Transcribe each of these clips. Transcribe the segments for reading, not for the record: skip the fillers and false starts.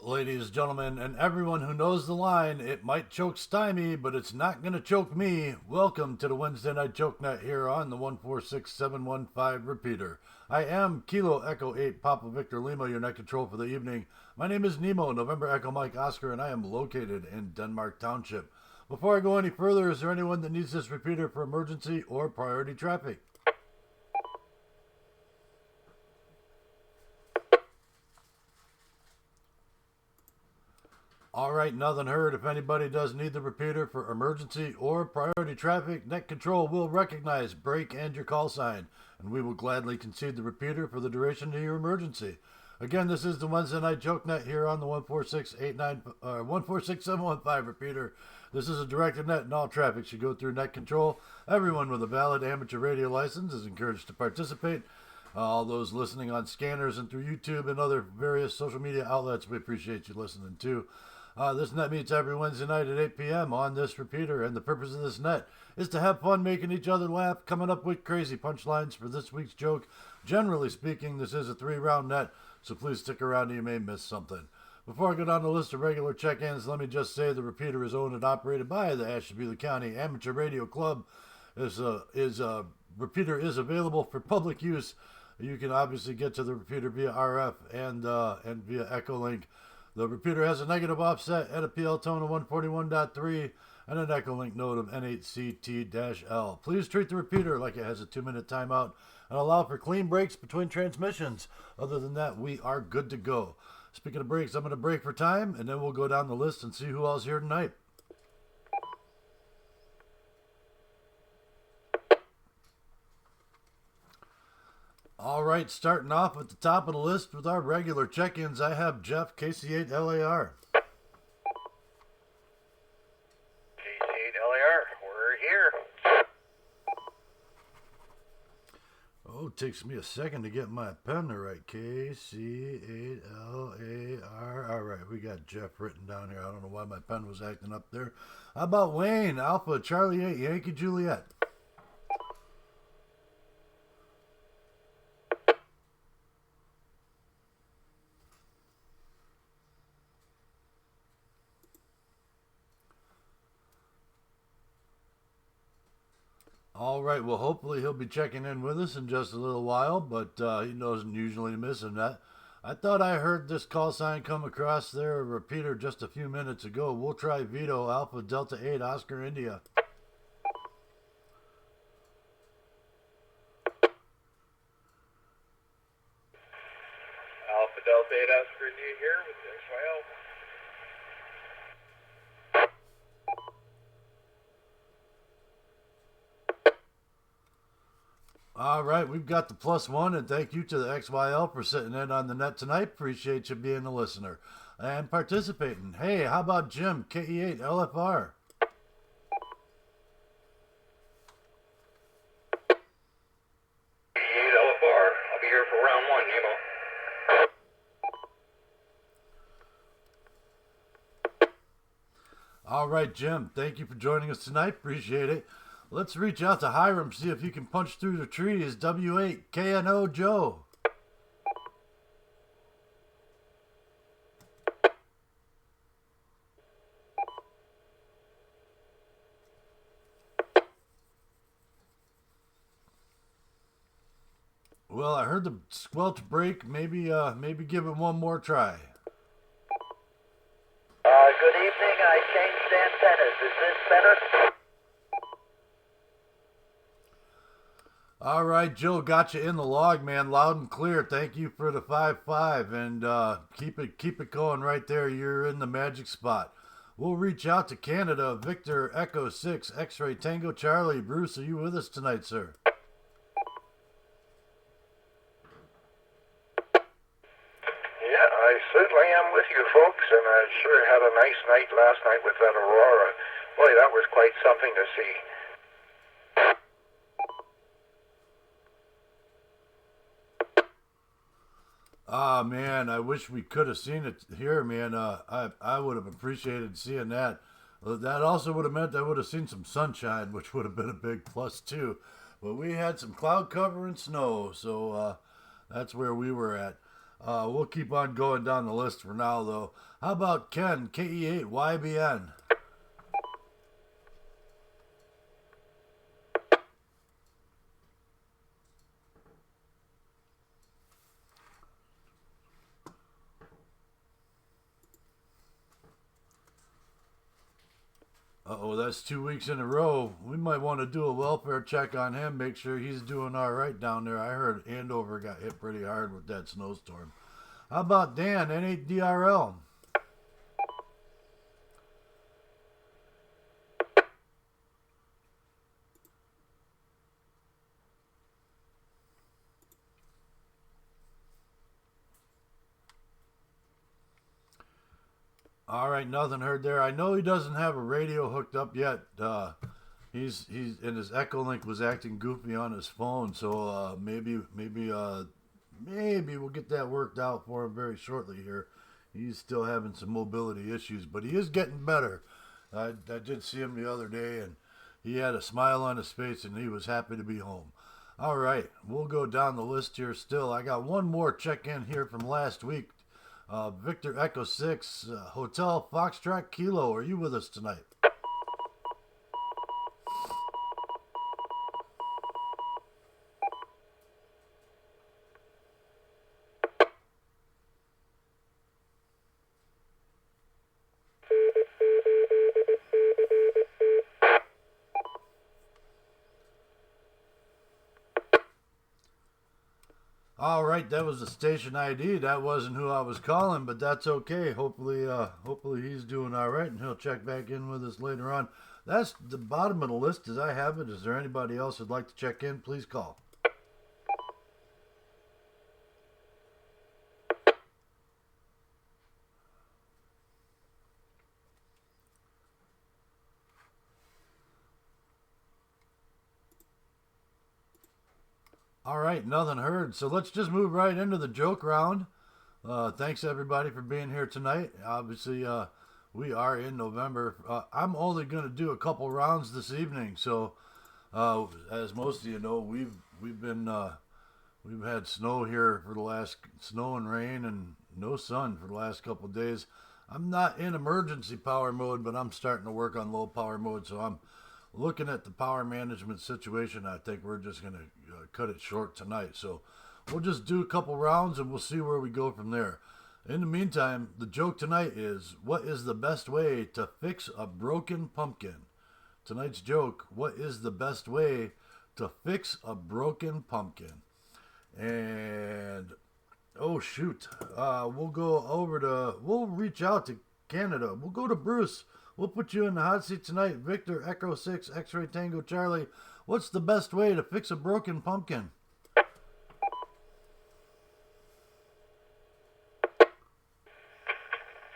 Ladies, gentlemen, and everyone who knows the line, it might choke Stymie, but it's not going to choke me. Welcome to the Wednesday Night Joke Net here on the 146715 repeater. I am Kilo Echo 8 Papa Victor Lima, your net control for the evening. My name is Nemo, November Echo Mike Oscar, and I am located in Denmark Township. Before I go any further, is there anyone that needs this repeater for emergency or priority traffic? All right, nothing heard. If anybody does need the repeater for emergency or priority traffic, Net Control will recognize, break, and your call sign, and we will gladly concede the repeater for the duration of your emergency. Again, this is the Wednesday Night Joke Net here on the 146715 repeater. This is a directed net, and all traffic should go through Net Control. Everyone with a valid amateur radio license is encouraged to participate. All those listening on scanners and through YouTube and other various social media outlets, we appreciate you listening too. This net meets every Wednesday night at 8 p.m. on this repeater, and the purpose of this net is to have fun making each other laugh, coming up with crazy punchlines for this week's joke. Generally speaking, this is a 3-round net, so please stick around or you may miss something. Before I go down the list of regular check-ins, let me just say the repeater is owned and operated by the Ashtabula County Amateur Radio Club. Repeater is available for public use. You can obviously get to the repeater via RF and via Echolink. The repeater has a negative offset and a PL tone of 141.3 and an Echolink node of N8CT-L. Please treat the repeater like it has a 2-minute timeout and allow for clean breaks between transmissions. Other than that, we are good to go. Speaking of breaks, I'm going to break for time, and then we'll go down the list and see who else here tonight. All right, starting off at the top of the list with our regular check-ins, I have Jeff, KC8LAR. KC8LAR, we're here. Oh, it takes me a second to get my pen to write. KC8LAR. All right, we got Jeff written down here. I don't know why my pen was acting up there. How about Wayne, Alpha, Charlie 8, Yankee Juliet? All right, well, hopefully he'll be checking in with us in just a little while, but he doesn't usually miss him that. I thought I heard this call sign come across their repeater just a few minutes ago. We'll try Vito, Alpha, Delta 8, Oscar, India. Alpha Delta 8 Oscar India here with the XYL. All right, we've got the +1, and thank you to the XYL for sitting in on the net tonight. Appreciate you being a listener and participating. Hey, how about Jim, KE8 LFR? KE8 LFR, I'll be here for round 1, Nemo. All right, Jim, thank you for joining us tonight. Appreciate it. Let's reach out to Hiram, see if you can punch through the trees. W8 KNO Joe. Well, I heard the squelch break. Maybe give it one more try. Good evening. I changed antennas. Is this better? All right, Joe, got you in the log, man, loud and clear. Thank you for the 5-5, and keep it going right there. You're in the magic spot. We'll reach out to Canada. Victor Echo 6 X-Ray Tango Charlie. Bruce, are you with us tonight, sir? Yeah, I certainly am with you folks, and I sure had a nice night last night with that aurora. Boy, that was quite something to see. Ah, man, I wish we could have seen it here, man. I would have appreciated seeing that. That also would have meant I would have seen some sunshine, which would have been a big plus, too. But we had some cloud cover and snow, so that's where we were at. We'll keep on going down the list for now, though. How about Ken, KE8YBN? Uh-oh, that's 2 weeks in a row. We might want to do a welfare check on him, make sure he's doing all right down there. I heard Andover got hit pretty hard with that snowstorm. How about Dan, N8DRL? All right, nothing heard there. I know he doesn't have a radio hooked up yet. He's and his Echolink was acting goofy on his phone, so maybe we'll get that worked out for him very shortly here. He's still having some mobility issues, but he is getting better. I did see him the other day, and he had a smile on his face, and he was happy to be home. All right, we'll go down the list here still. I got one more check-in here from last week. Victor Echo 6, Hotel Foxtrot Kilo, are you with us tonight? All right, that was the station ID. That wasn't who I was calling, but that's okay. Hopefully he's doing all right, and he'll check back in with us later on. That's the bottom of the list as I have it. Is there anybody else who'd like to check in? Please call. All right, nothing heard. So let's just move right into the joke round. Thanks everybody for being here tonight. Obviously, we are in November. I'm only going to do a couple rounds this evening. So, as most of you know, we've had snow here for the last snow and rain and no sun for the last couple of days. I'm not in emergency power mode, but I'm starting to work on low power mode. So I'm looking at the power management situation. I think we're just going to cut it short tonight. So we'll just do a couple rounds and we'll see where we go from there. In the meantime, the joke tonight is, what is the best way to fix a broken pumpkin? Tonight's joke, what is the best way to fix a broken pumpkin? And, oh shoot, we'll reach out to Canada. We'll go to Bruce. We'll put you in the hot seat tonight. Victor Echo 6, X-Ray Tango Charlie. What's the best way to fix a broken pumpkin?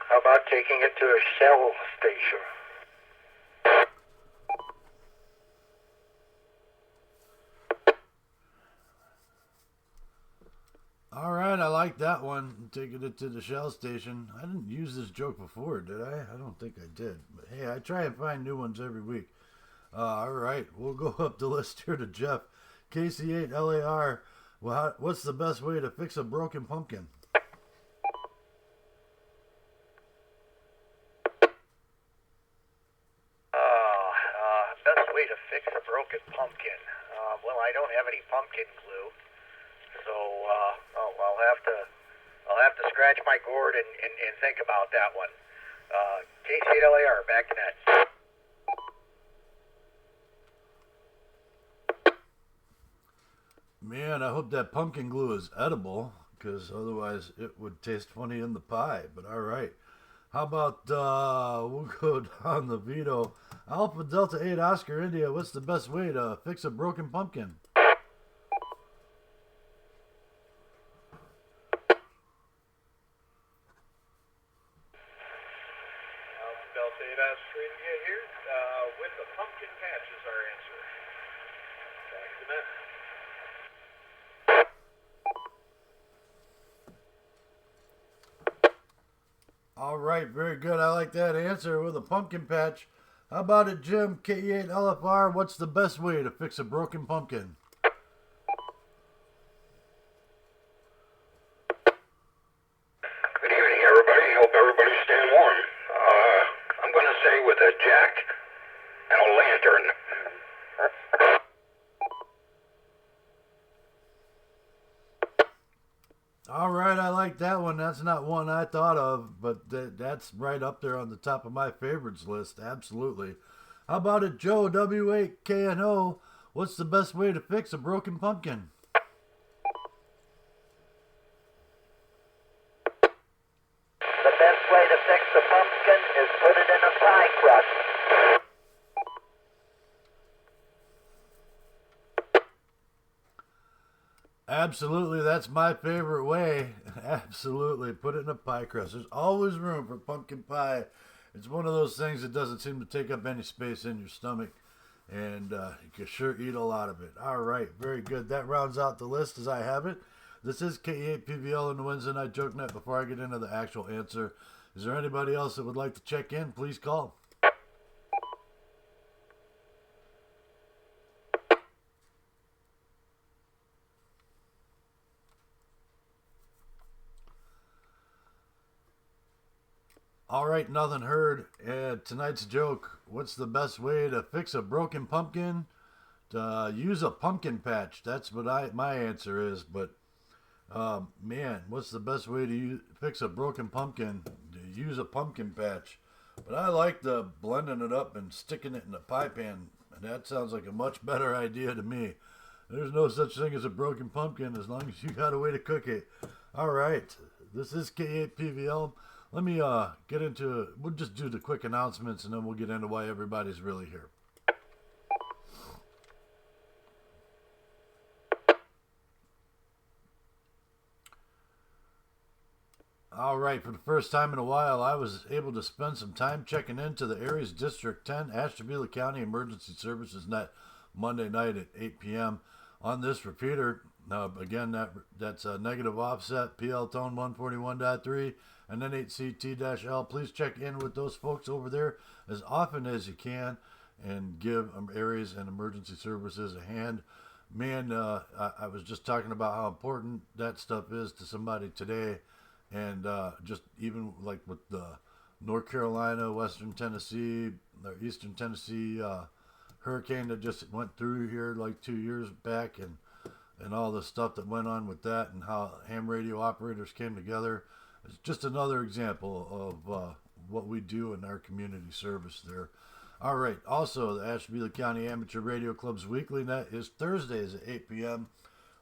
How about taking it to a Shell station? All right, I like that one. Taking it to the Shell station. I didn't use this joke before, did I? I don't think I did. But hey, I try and find new ones every week. All right, we'll go up the list here to Jeff. KC8LAR. Well, what's the best way to fix a broken pumpkin? Best way to fix a broken pumpkin. Well, I don't have any pumpkin glue, so I'll have to scratch my gourd and think about that one. KC8LAR, back to net. Man, I hope that pumpkin glue is edible, because otherwise it would taste funny in the pie. But all right. How about we'll go down the veto. Alpha Delta 8 Oscar India, what's the best way to fix a broken pumpkin? Alpha Delta 8 Oscar India here. With the pumpkin patch is our answer. Back to net. All right, very good. I like that answer with a pumpkin patch. How about it, Jim? K8LFR, what's the best way to fix a broken pumpkin? say, with a jack and a lantern. All right, I like that one. That's not one I thought of, but that's right up there on the top of my favorites list. Absolutely. How about it, Joe W8KNO? What's the best way to fix a broken pumpkin? The best way to fix the pumpkin is put it in a pie crust. Absolutely, that's my favorite way. Absolutely, put it in a pie crust. There's always room for pumpkin pie. It's one of those things that doesn't seem to take up any space in your stomach, and you can sure eat a lot of it. All right, very good. That rounds out the list as I have it. This is K8PVL in the Wednesday Night Joke Net. Before I get into the actual answer, is there anybody else that would like to check in? Please call. All right, nothing heard. Tonight's joke. What's the best way to fix a broken pumpkin? To use a pumpkin patch. That's what my answer is. But man, what's the best way to fix a broken pumpkin? To use a pumpkin patch. But I like the blending it up and sticking it in the pie pan. And that sounds like a much better idea to me. There's no such thing as a broken pumpkin as long as you got a way to cook it. All right, this is K8PVL. Let me get into, we'll just do the quick announcements and then we'll get into why everybody's really here. All right, for the first time in a while, I was able to spend some time checking into the Aries District 10 Ashtabula County Emergency Services Net Monday night at 8 p.m. on this repeater. Again, that's a negative offset, PL tone 141.3, and then 8CT-L. Please check in with those folks over there as often as you can and give Aries and emergency services a hand. Man, I was just talking about how important that stuff is to somebody today. And just even like with the North Carolina, Western Tennessee, or Eastern Tennessee hurricane that just went through here like 2 years back, and all the stuff that went on with that, and how ham radio operators came together. It's just another example of what we do in our community service there. All right. Also, the Ashtabula County Amateur Radio Club's weekly net is Thursdays at 8 p.m.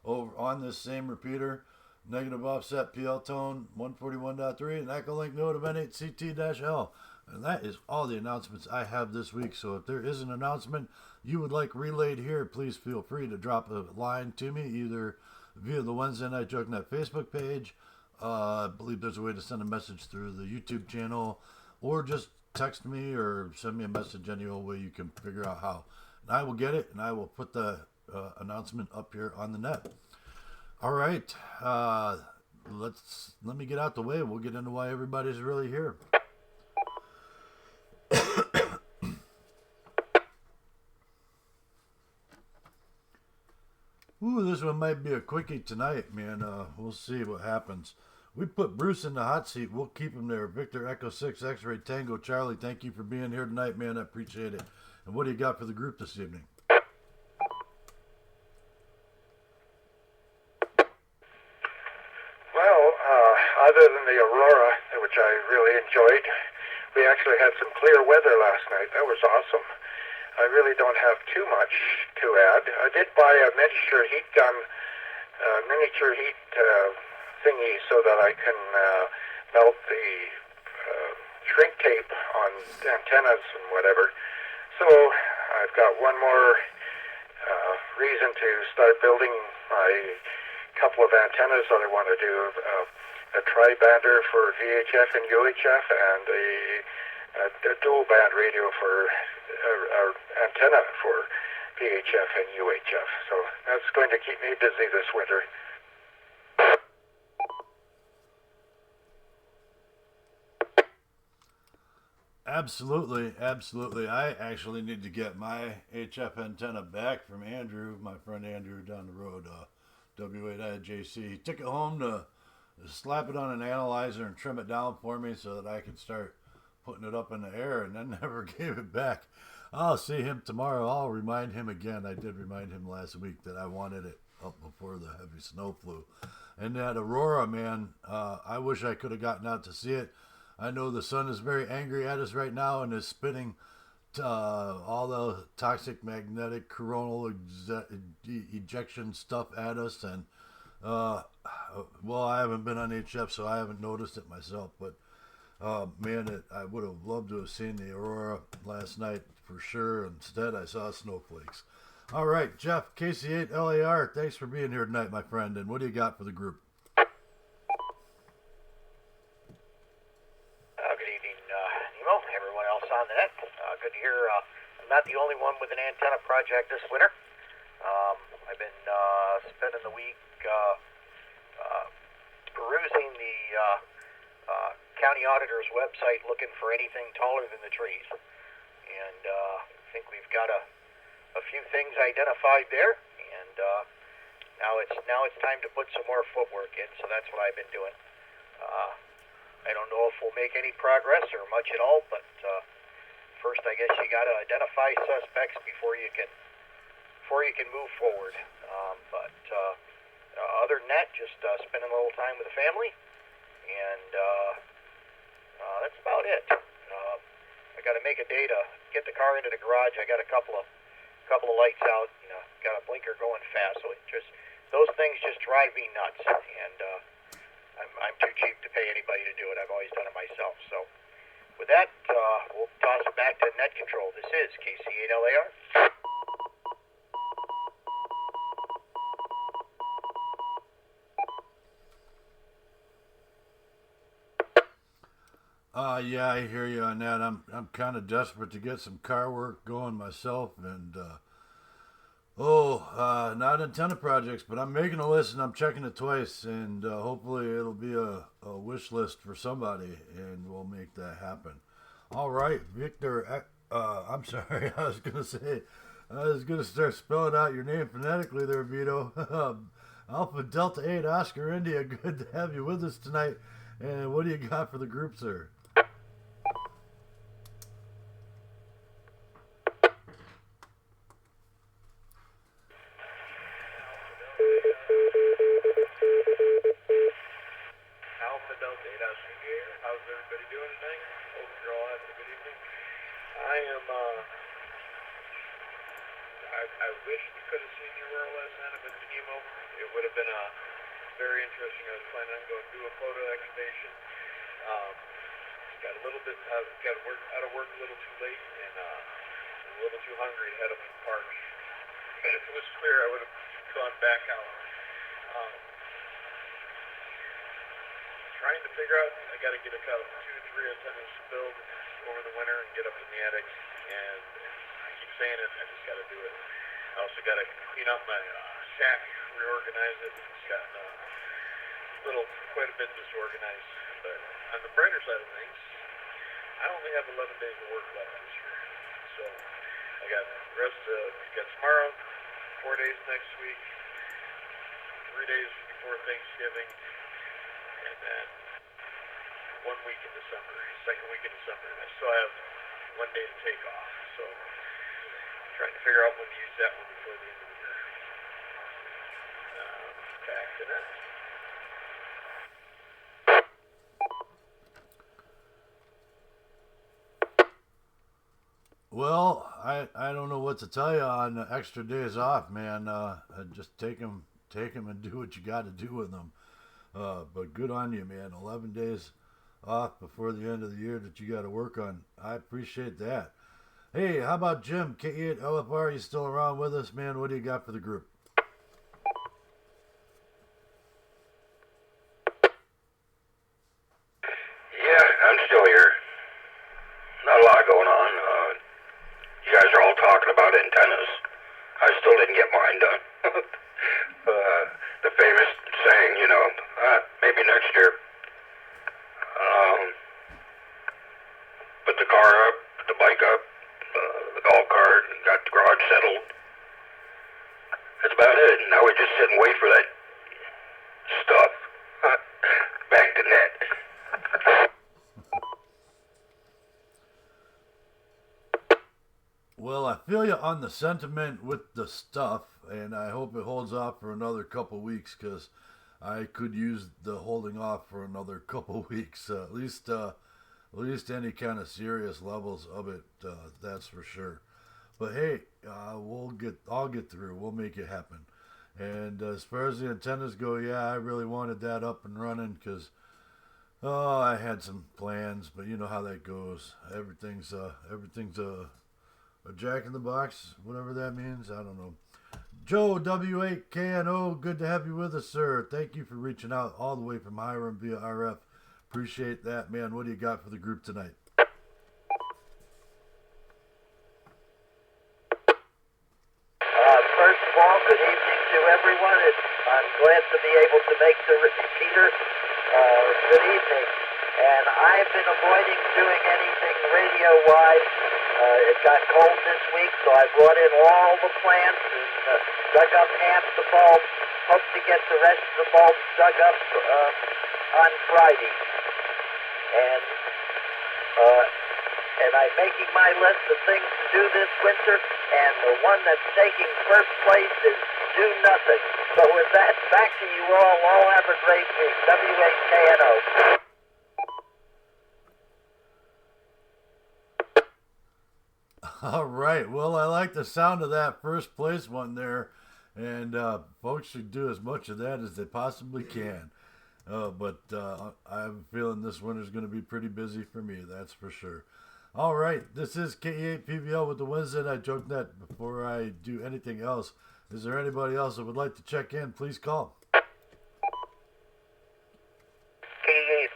over on this same repeater. Negative offset, PL tone 141.3, and Echo Link node of N8CT-L. And that is all the announcements I have this week. So if there is an announcement you would like relayed here, please feel free to drop a line to me, either via the Wednesday Night Joke Net Facebook page. I believe there's a way to send a message through the YouTube channel, or just text me or send me a message any old way you can figure out how. And I will get it, and I will put the announcement up here on the net. All right, let me get out the way. We'll get into why everybody's really here. Ooh, this one might be a quickie tonight, man. We'll see what happens. We put Bruce in the hot seat. We'll keep him there. Victor Echo 6 X-Ray Tango Charlie, thank you for being here tonight, man. I appreciate it. And what do you got for the group this evening? Other than the Aurora, which I really enjoyed, we actually had some clear weather last night. That was awesome. I really don't have too much to add. I did buy a miniature heat gun, thingy so that I can melt the shrink tape on antennas and whatever. So I've got one more reason to start building my couple of antennas that I want to do. A tri-bander for VHF and UHF, and a dual band radio for antenna for VHF and UHF. So that's going to keep me busy this winter. Absolutely, absolutely. I actually need to get my HF antenna back from Andrew, my friend Andrew down the road, W8JC. He took it home to slap it on an analyzer and trim it down for me so that I could start putting it up in the air and then never gave it back. I'll see him tomorrow. I'll remind him again. I did remind him last week that I wanted it up before the heavy snow flew. And that aurora, man, I wish I could have gotten out to see it. I know the sun is very angry at us right now and is spitting all the toxic magnetic coronal ejection stuff at us. And, well, I haven't been on HF, so I haven't noticed it myself. But, man, I would have loved to have seen the aurora last night for sure. Instead, I saw snowflakes. All right, Jeff, KC8 LAR, thanks for being here tonight, my friend. And what do you got for the group? Good evening, Nemo, everyone else on the net. Good to hear I'm not the only one with an antenna project this winter. I've been spending the week perusing the county auditor's website looking for anything taller than the trees. And I think we've got a few things identified there, and now it's time to put some more footwork in, so that's what I've been doing. I don't know if we'll make any progress or much at all, but first I guess you got to identify suspects before you can move forward. But other than that, just spending a little time with the family, and that's about it. I got to make a day to get the car into the garage. I got a couple of lights out, and got a blinker going fast, so it just those things just drive me nuts, and I'm too cheap to pay anybody to do it. I've always done it myself. So with that, we'll toss it back to net control. This is KC8LAR. Yeah, I hear you on that. I'm kind of desperate to get some car work going myself, and not antenna projects, but I'm making a list and I'm checking it twice, and hopefully it'll be a wish list for somebody, and we'll make that happen. All right, Victor. I'm sorry. I was gonna start spelling out your name phonetically there, Vito. Alpha Delta 8 Oscar India. Good to have you with us tonight. And what do you got for the group, sir? I wish we could have seen your aurora last night up at the Nemo. It would have been very interesting. I was planning on going to do a photo excavation. Got a little bit, got out of work a little too late, and a little too hungry to head up to the park. And if it was clear, I would have gone back out. Trying to figure out, I got to get a couple, 2 to 3 antennas built over the winter and get up in the attic. And I keep saying it, I just got to do it. I also got to clean up my shack, reorganize it. It's gotten quite a bit disorganized. But on the brighter side of things, I only have 11 days of work left this year. So I got the rest got tomorrow, 4 days next week, 3 days before Thanksgiving, and then 1 week in December, second week in December. And I still have 1 day to take off. So I'm trying to figure out when to use that one before the end of the year. Back to that. Well, I don't know what to tell you on the extra days off, man. Just take them and do what you got to do with them. But good on you, man. 11 days off before the end of the year that you got to work on. I appreciate that. Hey, how about Jim, K8 LFR? You still around with us, man? What do you got for the group? Yeah, I'm still here. Not a lot going on. You guys are all talking about antennas. I still didn't get mine done. The famous saying, maybe next year. Put the car up, put the bike up, the golf cart, got the garage settled. That's about it. Now we just sit and wait for that stuff. Back to net. Well, I feel you on the sentiment with the stuff, and I hope it holds off for another couple weeks because I could use the holding off for another couple weeks, at least any kind of serious levels of it. That's for sure. But hey, I'll get through. We'll make it happen. And as far as the antennas go, yeah, I really wanted that up and running because I had some plans, but you know how that goes. Everything's a jack in the box, whatever that means. I don't know. Joe W8KNO, good to have you with us, sir. Thank you for reaching out all the way from Hiram via RF. Appreciate that, man. What do you got for the group tonight? First of all, good evening to everyone. I'm glad to be able to make the repeater. Good evening. And I've been avoiding doing anything radio-wise. It got cold this week, so I brought in all the plants and dug up half the bulbs. Hope to get the rest of the bulbs dug up on Friday. And I'm making my list of things to do this winter, and the one that's taking first place is do nothing. So with that, back to you all. All have a great week. W8KNO. All right. Well, I like the sound of that first place one there, and folks should do as much of that as they possibly can. But I have a feeling this winter's going to be pretty busy for me, that's for sure. All right, this is KE8PVL with the Wednesday Night Joke Net. Before I do anything else, is there anybody else that would like to check in? Please call. KE8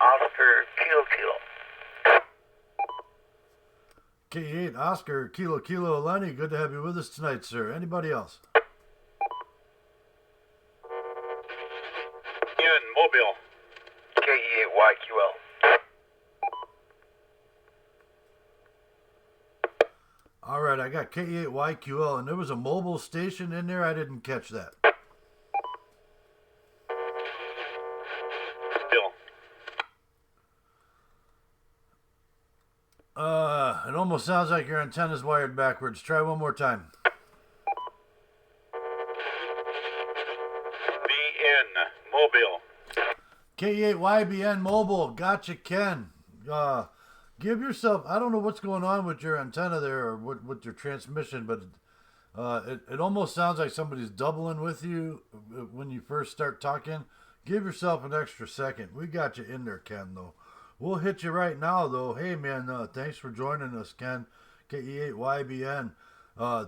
Oscar Kilo Kilo. KE8 Oscar Kilo Kilo Lenny, good to have you with us tonight, sir. Anybody else? In Mobile. KE8YQL. All right, I got K8YQL, and there was a mobile station in there. I didn't catch that. Bill. It almost sounds like your antenna's wired backwards. Try one more time. BN Mobile. K8YBN Mobile. Gotcha, Ken. Give yourself, I don't know what's going on with your antenna there or with your transmission, but it almost sounds like somebody's doubling with you when you first start talking. Give yourself an extra second. We got you in there, Ken, though. We'll hit you right now, though. Hey, man, thanks for joining us, Ken. KE8YBN.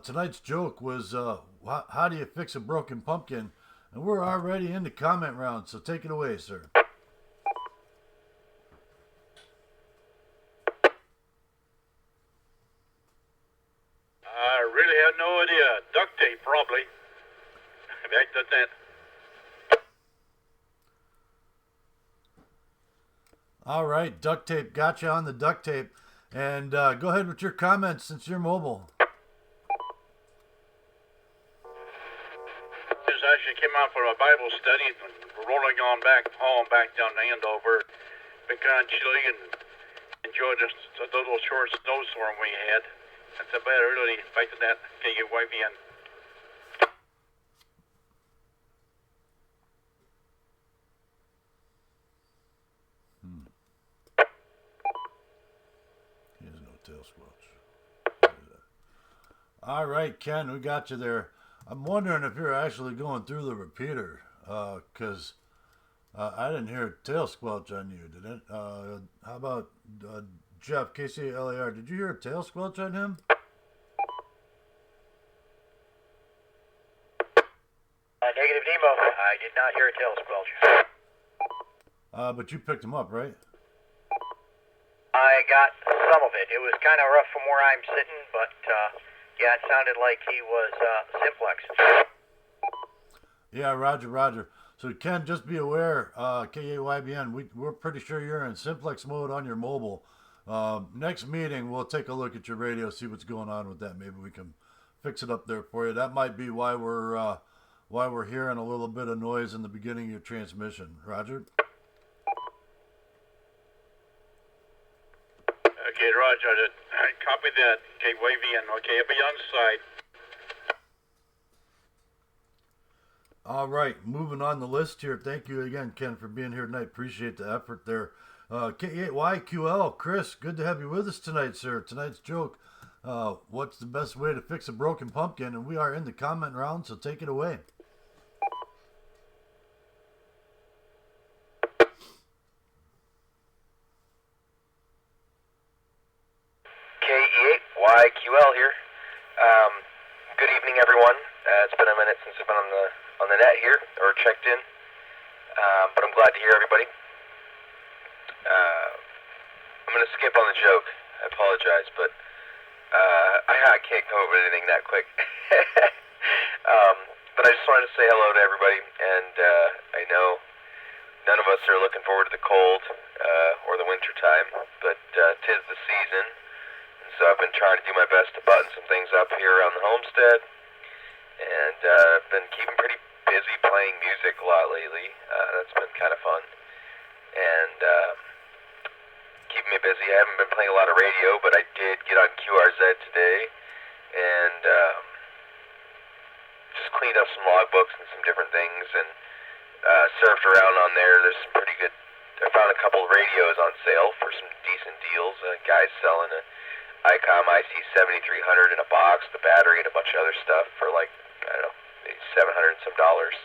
Tonight's joke was, how do you fix a broken pumpkin? And we're already in the comment round, so take it away, sir. I really have no idea. Duct tape, probably. Back to that. All right, duct tape. Got you on the duct tape. And go ahead with your comments since you're mobile. Just actually came out for a Bible study and rolling on back home, back down to Andover. Been kind of chilly and enjoyed this little short snowstorm we had. That's about it, really. Back to that. KUYVN. He has no tail squelch. All right, Ken, we got you there. I'm wondering if you're actually going through the repeater, because I didn't hear a tail squelch on you, did it? How about Jeff, KCLAR? Did you hear a tail squelch on him? Negative Nemo. I did not hear a tail squelch. But you picked him up, right? I got some of it. It was kind of rough from where I'm sitting, but yeah, it sounded like he was simplex. Yeah, Roger. So Ken, just be aware, KAYBN, we're pretty sure you're in simplex mode on your mobile. Next meeting, we'll take a look at your radio, see what's going on with that. Maybe we can fix it up there for you. That might be why we're hearing a little bit of noise in the beginning of your transmission. Roger? Okay, Roger. Copy that. Okay, wave in. Okay, I'll be on site. All right, moving on the list here. Thank you again, Ken, for being here tonight. Appreciate the effort there. K8YQL, Chris, good to have you with us tonight, sir. Tonight's joke, what's the best way to fix a broken pumpkin? And we are in the comment round, so take it away. K8YQL here. Good evening, everyone. It's been a minute since I've been on the net here, or checked in, but I'm glad to hear everybody. I'm going to skip on the joke. I apologize, but I can't come up with anything that quick. But I just wanted to say hello to everybody, and I know none of us are looking forward to the cold or the winter time, but 'tis the season, and so I've been trying to do my best to button some things up here around the homestead, and I've been keeping pretty busy playing music a lot lately. That's been kind of fun, and keeping me busy. I haven't been playing a lot of radio, but I did get on QRZ today, and just cleaned up some logbooks and some different things, and surfed around on there. There's some pretty good. I found a couple of radios on sale for some decent deals. Guys selling a ICOM IC7300 in a box, the battery, and a bunch of other stuff for like, I don't know, maybe $700 and some dollars,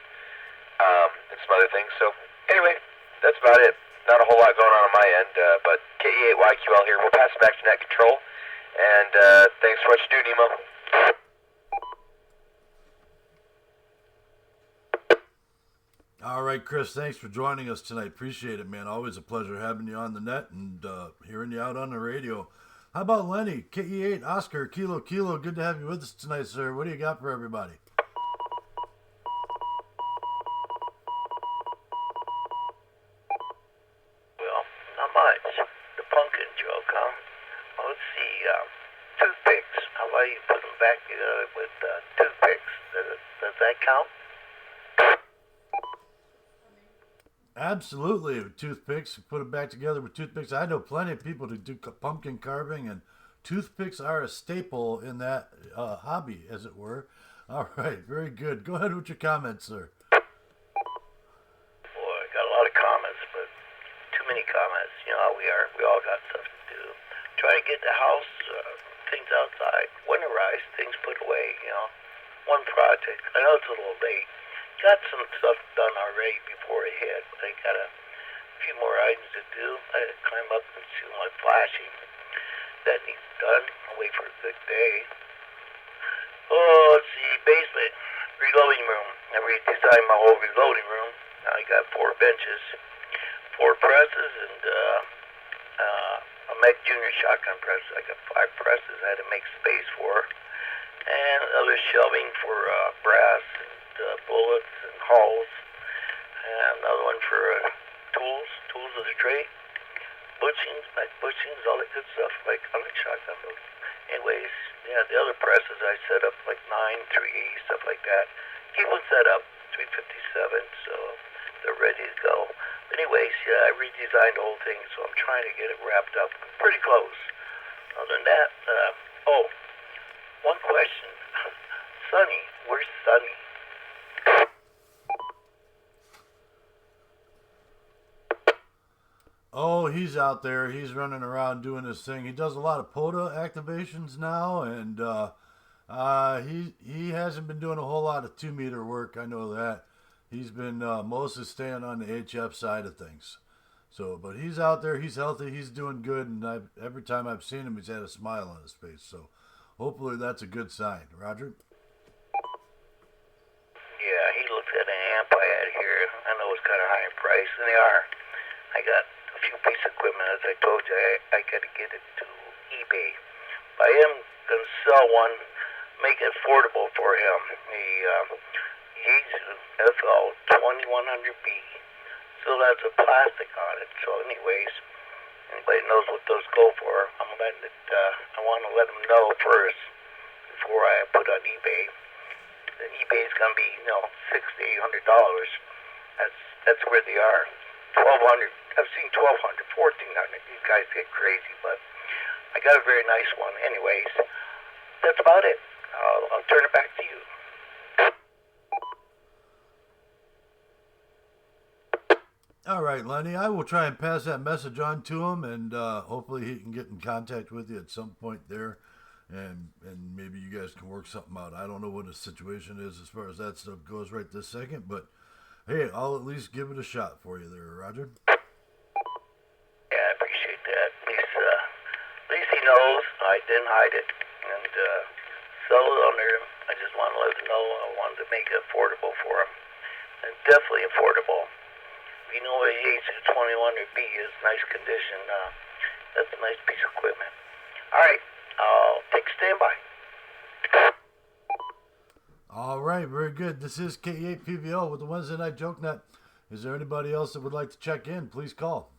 and some other things. So anyway, that's about it. Not a whole lot going on my end, but K8YQL here. We'll pass it back to Net Control, and thanks for what you do, Nemo. All right, Chris, thanks for joining us tonight. Appreciate it, man. Always a pleasure having you on the net and hearing you out on the radio. How about Lenny? KE8, Oscar, Kilo, good to have you with us tonight, sir. What do you got for everybody? Well, not much. The pumpkin joke, huh? Well, let's see. Toothpicks. How about you put them back together with toothpicks? Does that count? Absolutely. Toothpicks, put it back together with toothpicks. I know plenty of people to do pumpkin carving, and toothpicks are a staple in that hobby, as it were. All right, very good. Go ahead with your comments, sir. Boy, I got a lot of comments, but too many comments. You know how we are. We all got stuff to do. Try to get the house, things outside, winterized, things put away, you know. One project. I know it's a little late. Got some stuff done already before I hit, but I got a few more items to do. I had to climb up and see my flashing. That needs done. I'll wait for a good day. Oh, let's see. Basement. Reloading room. I redesigned my whole reloading room. Now I got 4 benches, 4 presses, and a Meg Junior shotgun press. I got 5 presses I had to make space for. And other shelving for brass and bullets and hulls, and another one for tools of the trade, bushings, back bushings, all that good stuff, like shotgun building. Anyways, yeah, the other presses I set up like 9, 380, stuff like that. Keep them set up, 357, so they're ready to go. Anyways, yeah, I redesigned the whole thing, so I'm trying to get it wrapped up pretty close. Other than that, one question. Sonny, where's Sonny? Oh, he's out there. He's running around doing his thing. He does a lot of POTA activations now, and he hasn't been doing a whole lot of 2-meter work. I know that. He's been mostly staying on the HF side of things. So, but he's out there. He's healthy. He's doing good, and every time I've seen him, he's had a smile on his face. So, hopefully, that's a good sign. Roger. Yeah, he looked at an amp I had here. I know it's kind of high in price, and they are. I got a few pieces of equipment, as I told you. I got to get it to eBay. I am going to sell one, make it affordable for him. Yaesu FL 2100B. Still has a plastic on it. So, anyways, anybody knows what those go for, I'm letting it. I want to let them know first before I put on eBay. Then eBay is going to be, $600 to $800. That's where they are. 1,200. I've seen 1,200, 1,400. These guys get crazy, but got a very nice one. Anyways, that's about it. I'll turn it back to you. All right, Lenny, I will try and pass that message on to him, and hopefully he can get in contact with you at some point there, and maybe you guys can work something out. I don't know what the situation is as far as that stuff goes right this second, but hey, I'll at least give it a shot for you there, Roger. Yeah, I appreciate that. At least he knows I didn't hide it, and settle it under him. I just want to let him know I wanted to make it affordable for him, and definitely affordable. You know what H2100B is, nice condition. That's a nice piece of equipment. All right, I'll take standby. All right, very good. This is K8PVL with the Wednesday Night Joke Net. Is there anybody else that would like to check in? Please call.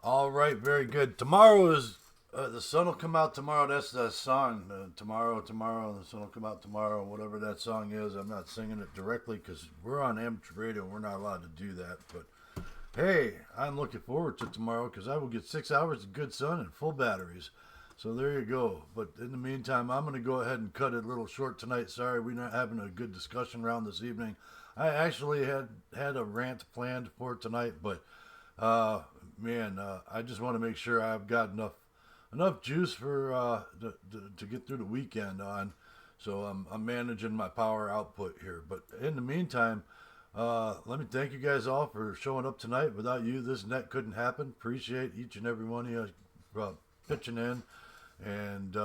All right, very good. Tomorrow is the sun will come out tomorrow. That's the song. Tomorrow, the sun will come out tomorrow. Whatever that song is, I'm not singing it directly because we're on amateur radio. We're not allowed to do that. But hey, I'm looking forward to tomorrow because I will get 6 hours of good sun and full batteries. So there you go. But in the meantime, I'm going to go ahead and cut it a little short tonight. Sorry, we're not having a good discussion round this evening. I actually had a rant planned for tonight, but I just want to make sure I've got enough juice for to get through the weekend on. So I'm managing my power output here. But in the meantime, let me thank you guys all for showing up tonight. Without you, this net couldn't happen. Appreciate each and every one of you pitching in, and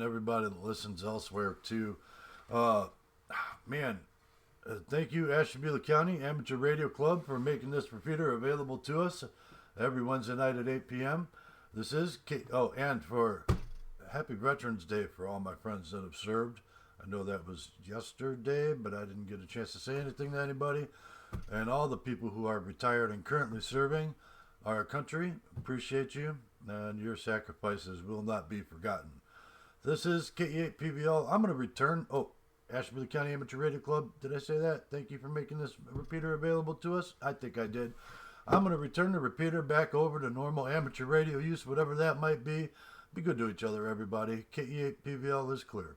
everybody that listens elsewhere too. Thank you, Ashtabula County Amateur Radio Club, for making this repeater available to us every Wednesday night at 8 p.m. This is and for Happy Veterans Day for all my friends that have served. I know that was yesterday, but I didn't get a chance to say anything to anybody. And all the people who are retired and currently serving our country, appreciate you, and your sacrifices will not be forgotten. This is K8PVL. I'm going to return. Ashtabula County Amateur Radio Club. Did I say that? Thank you for making this repeater available to us. I think I did. I'm going to return the repeater back over to normal amateur radio use, whatever that might be. Be good to each other, everybody. KE8PVL is clear.